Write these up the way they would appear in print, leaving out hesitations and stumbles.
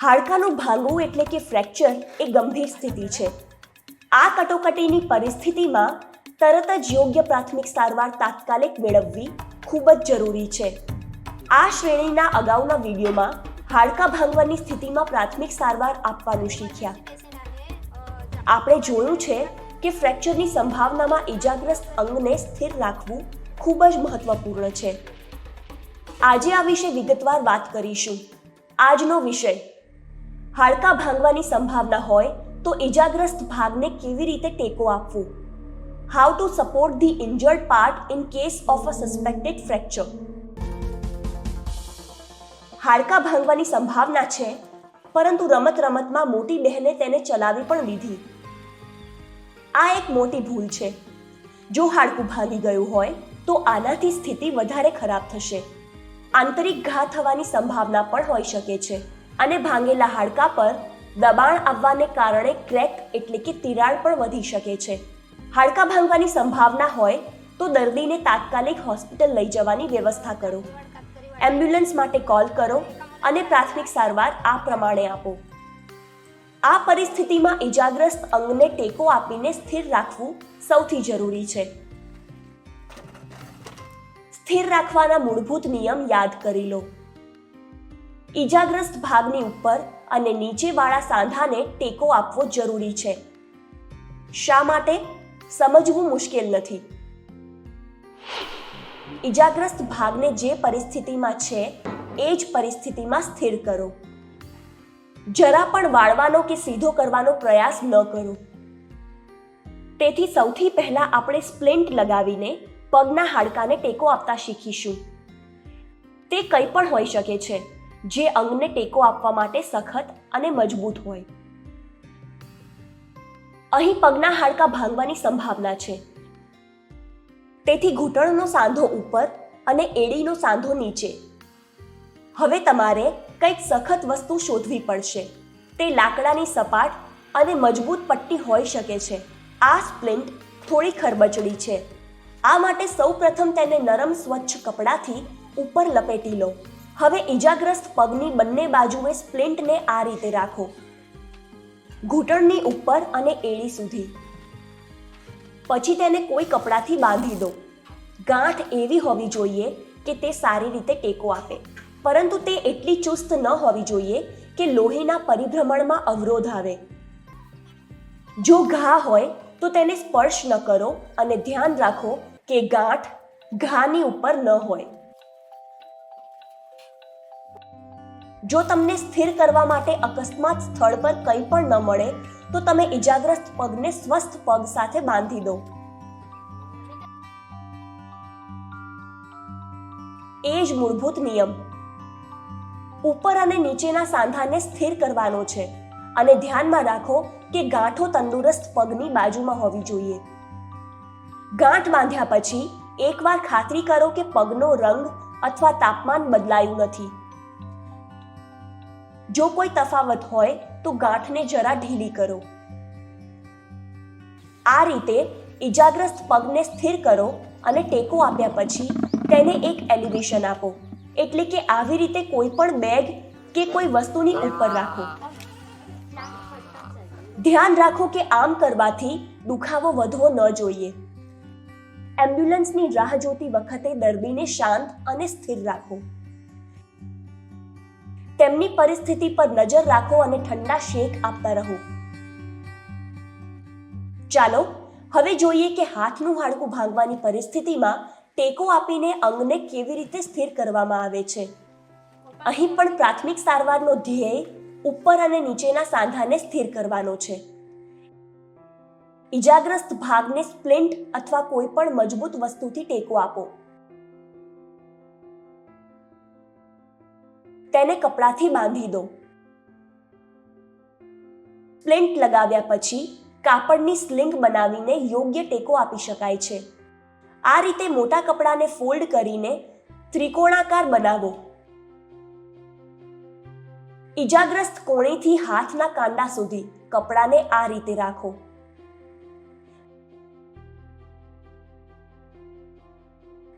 હાડકાનું ભાંગવું એટલે કે ફ્રેક્ચર એ ગંભીર સ્થિતિ છે. આ કટોકટીની પરિસ્થિતિમાં તરત જ યોગ્ય પ્રાથમિક સારવાર તાત્કાલિક મેળવવી ખૂબ જ જરૂરી છે. આ શ્રેણીના અગાઉના વિડીયોમાં હાડકાં ભાંગવાની સ્થિતિમાં પ્રાથમિક સારવાર આપવાનું શીખ્યા. આપણે જોયું છે કે ફ્રેક્ચરની સંભાવનામાં ઈજાગ્રસ્ત અંગને સ્થિર રાખવું ખૂબ જ મહત્વપૂર્ણ છે. આજે આ વિશે વિગતવાર વાત કરીશું. આજનો વિષય: હાડકાં ભાંગવાની સંભાવના હોય તો ઈજાગ્રસ્ત ભાગને કેવી રીતે ટેકો આપવો. How to support the injured part in case of a suspected fracture. હાડકાં ભાંગવાની સંભાવના છે, પરંતુ રમતમાં મોટી બહેને તેને ચલાવી પણ લીધી. આ એક મોટી ભૂલ છે. જો હાડકું ભાંગી ગયું હોય તો આનાથી સ્થિતિ વધારે ખરાબ થશે. આંતરિક ઘા થવાની સંભાવના પણ હોઈ શકે છે અને ભાંગેલા હાડકાં પર દબાણ આવવાને કારણે ક્રેક એટલે કે તિરાડ પણ વધી શકે છે. હાડકાં ભાંગવાની સંભાવના હોય તો દર્દીને તાત્કાલિક હોસ્પિટલ લઈ જવાની વ્યવસ્થા કરો. એમ્બ્યુલન્સ માટે કોલ કરો અને પ્રાથમિક સારવાર આ પ્રમાણે આપો. આ પરિસ્થિતિમાં ઈજાગ્રસ્ત અંગને ટેકો આપીને સ્થિર રાખવું સૌથી જરૂરી છે. સ્થિર રાખવાના મૂળભૂત નિયમ યાદ કરી લો. ઈજાગ્રસ્ત ભાગની ઉપર અને નીચેવાળા સાંધાને ટેકો આપવો જરૂરી છે. શા માટે? સમજવું મુશ્કેલ નથી. ઈજાગ્રસ્ત ભાગને જે પરિસ્થિતિમાં છે એ જ પરિસ્થિતિમાં સ્થિર કરો. જરા પણ વાળવાનો કે સીધો કરવાનો પ્રયાસ ન કરો. તેથી સૌથી પહેલા આપણે સ્પ્લિન્ટ લગાવીને પગના હાડકાને ટેકો આપતા શીખીશું. તે કંઈ પણ હોઈ શકે છે જે અંગને ટેકો આપવા માટે સખત અને મજબૂત હોય. અહીં પગના હાડકાં ભાંગવાની સંભાવના છે, તેથી ઘૂંટણનો સાંધો ઉપર અને એડીનો સાંધો નીચે. હવે તમારે કંઈક સખત વસ્તુ શોધવી પડશે. તે લાકડાની સપાટ અને મજબૂત પટ્ટી હોઈ શકે છે. આ સ્પ્લિન્ટ થોડી ખરબચડી છે. આ માટે સૌપ્રથમ તેને નરમ સ્વચ્છ કપડાથી ઉપર લપેટી લો. હવે ઈજાગ્રસ્ત પગની બંને બાજુએ સ્પ્લિન્ટને આ રીતે રાખો, ઘૂંટણની ઉપર અને એડી સુધી. પછી તેને કોઈ કપડાથી બાંધી દો. ગાંઠ એવી હોવી જોઈએ કે તે સારી રીતે ટેકો આપે, પરંતુ તે એટલી ચુસ્ત ન હોવી જોઈએ કે લોહીના પરિભ્રમણમાં અવરોધ આવે. જો ઘા હોય તો તેને સ્પર્શ ન કરો અને ધ્યાન રાખો કે ગાંઠ ઘાની ઉપર ન હોય. જો તમને સ્થિર કરવા માટે અકસ્માત સ્થળ પર કંઈ પણ ન મળે તો તમે ઈજાગ્રસ્ત પગને સ્વસ્થ પગ સાથે બાંધી દો. એ જ મૂળભૂત નિયમ. ઉપર અને નીચેના સાંધાને સ્થિર કરવાનો છે અને ધ્યાનમાં રાખો કે ગાંઠો તંદુરસ્ત પગની બાજુમાં હોવી જોઈએ. ગાંઠ બાંધ્યા પછી એકવાર ખાતરી કરો કે પગનો રંગ અથવા તાપમાન બદલાયું નથી. જો કોઈ તફાવત હોય તો ગાંઠને જરા ઢીલી કરો. આ રીતે ઈજાગ્રસ્ત પગને સ્થિર કરો અને ટેકો આપ્યા પછી તેને એક એલિવેશન આપો, એટલે કે આવી રીતે કોઈ પણ બેગ કે કોઈ વસ્તુની ઉપર રાખો. ધ્યાન રાખો કે આમ કરવાથી દુખાવો વધવો ન જોઈએ. એમ્બ્યુલન્સની રાહ જોતી વખતે દર્દીને શાંત અને સ્થિર રાખો. તેમની પરિસ્થિતિ પર નજર રાખો અને ઠંડા શેક આપતા રહો. ચાલો હવે જોઈએ કે હાથનું હાડકું ભાંગવાની પરિસ્થિતિમાં ટેકો આપીને અંગને કેવી રીતે સ્થિર કરવામાં આવે છે. અહીં પણ પ્રાથમિક સારવારનો ધ્યેય ઉપર અને નીચેના સાંધાને સ્થિર કરવાનો છે. ઈજાગ્રસ્ત ભાગને સ્પ્લિન્ટ અથવા કોઈ પણ મજબૂત વસ્તુથી ટેકો આપો. તેને કપડાથી બાંધી દો. સ્પ્લિન્ટ લગાવ્યા પછી કાપડની સ્લિંગ બનાવીને યોગ્ય ટેકો આપી શકાય છે. આ રીતે મોટા કપડાને ફોલ્ડ કરીને ત્રિકોણાકાર બનાવો. ઈજાગ્રસ્ત કોણીથી હાથના કાંડા સુધી કપડાને આ રીતે રાખો.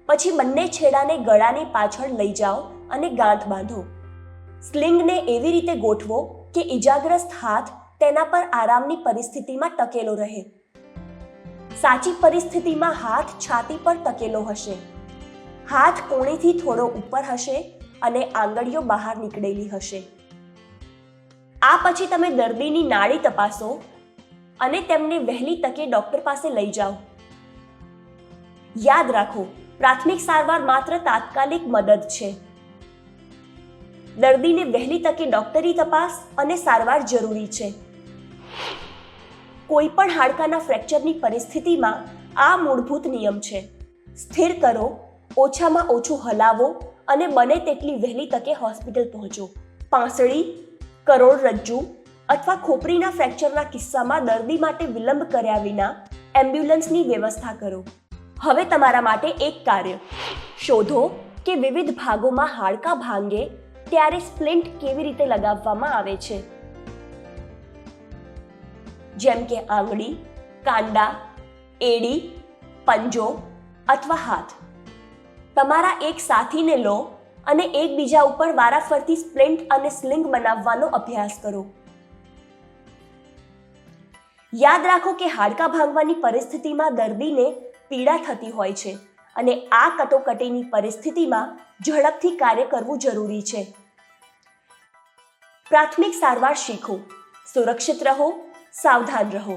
પછી બંને છેડાને ગળાની પાછળ લઈ જાઓ અને ગાંઠ બાંધો. સ્લિંગને એવી રીતે ગોઠવો કે ઈજાગ્રસ્ત હાથ તેના પર આરામની પરિસ્થિતિમાં ટકેલો રહે. સાચી પરિસ્થિતિમાં હાથ છાતી પર ટકેલો હશે. હાથ કોણીથી થોડો ઉપર હશે અને આંગળીઓ બહાર નીકળેલી હશે. આ પછી તમે દર્દીની નાડી તપાસો અને તેમને વહેલી તકે ડોક્ટર પાસે લઈ જાઓ. યાદ રાખો, પ્રાથમિક સારવાર માત્ર તાત્કાલિક મદદ છે. દર્દીને વહેલી તકે ડોક્ટરી તપાસ અને સારવાર જરૂરી છે. કોઈ પણ હાડકાના ફ્રેક્ચરની પરિસ્થિતિમાં આ મૂળભૂત નિયમ છે. સ્થિર કરો, ઓછામાં ઓછું હલાવો અને બને તેટલી વહેલી તકે હોસ્પિટલ પહોંચો. પાંસળી, કરોડરજ્જુ અથવા ખોપરીના ફ્રેક્ચરના કિસ્સામાં દર્દી માટે વિલંબ કર્યા વિના એમ્બ્યુલન્સની વ્યવસ્થા કરો. હવે તમારા માટે એક કાર્ય. શોધો કે વિવિધ ભાગોમાં હાડકાં ભાંગે ત્યારે સ્પ્લિન્ટ કેવી રીતે લગાવવામાં આવે છે, જેમ કે આંગળી, કાંડા, એડી, પંજો અથવા હાથ. તમારા એક સાથીને લો અને એકબીજા ઉપર વારાફરતી સ્પ્લિન્ટ અને સ્લિંગ બનાવવાનો અભ્યાસ કરો. યાદ રાખો કે હાડકાં ભાંગવાની પરિસ્થિતિમાં દર્દીને પીડા થતી હોય છે અને આ કટોકટીની પરિસ્થિતિમાં ઝડપથી કાર્ય કરવું જરૂરી છે. પ્રાથમિક સારવાર શીખો. સુરક્ષિત રહો, સાવધાન રહો.